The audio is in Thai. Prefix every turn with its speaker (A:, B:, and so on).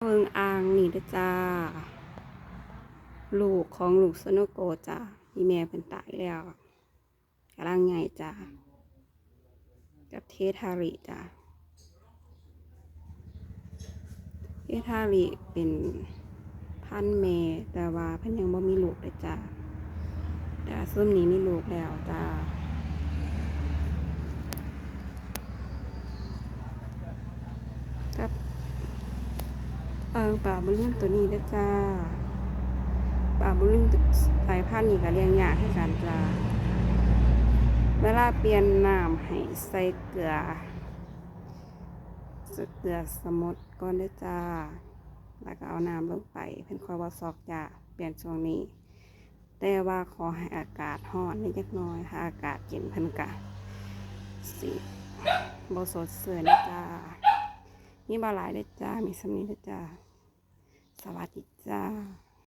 A: เพิงอ่างนี่เด้อจ้าลูกของลูกสโนโกจ้าอีแม่เป็นตายแล้วกำลังไงจ้ากับเททาริจ้าเททาริเป็นพันธุ์แม่แต่ว่าเพิ่นยังบ่มีลูกเลยจ้าแต่ซุ่มนี้มีลูกแล้วจ้ากับป่าบุญเรื่องตัวนี้เด้อจ้าป่าบุญเรื่องสายพันธุ์นี้ก็เลี้ยงยากให้กันจ้าเวลาเปลี่ยนน้ำให้ใส่เกลือสมุดก่อนเด้อจ้าแล้วก็เอาน้ำลงไปเพิ่นค่อยว่าซอกจ้าเปลี่ยนช่วงนี้แต่ว่าขอให้อากาศร้อนนิดน้อยถ้าอากาศเย็นเพิ่นก็สิบ่สดชื่นนะจ้ามีบ่หลายเด้อจ้ามีสำนี้เด้อจ้าสวัสดีจ้า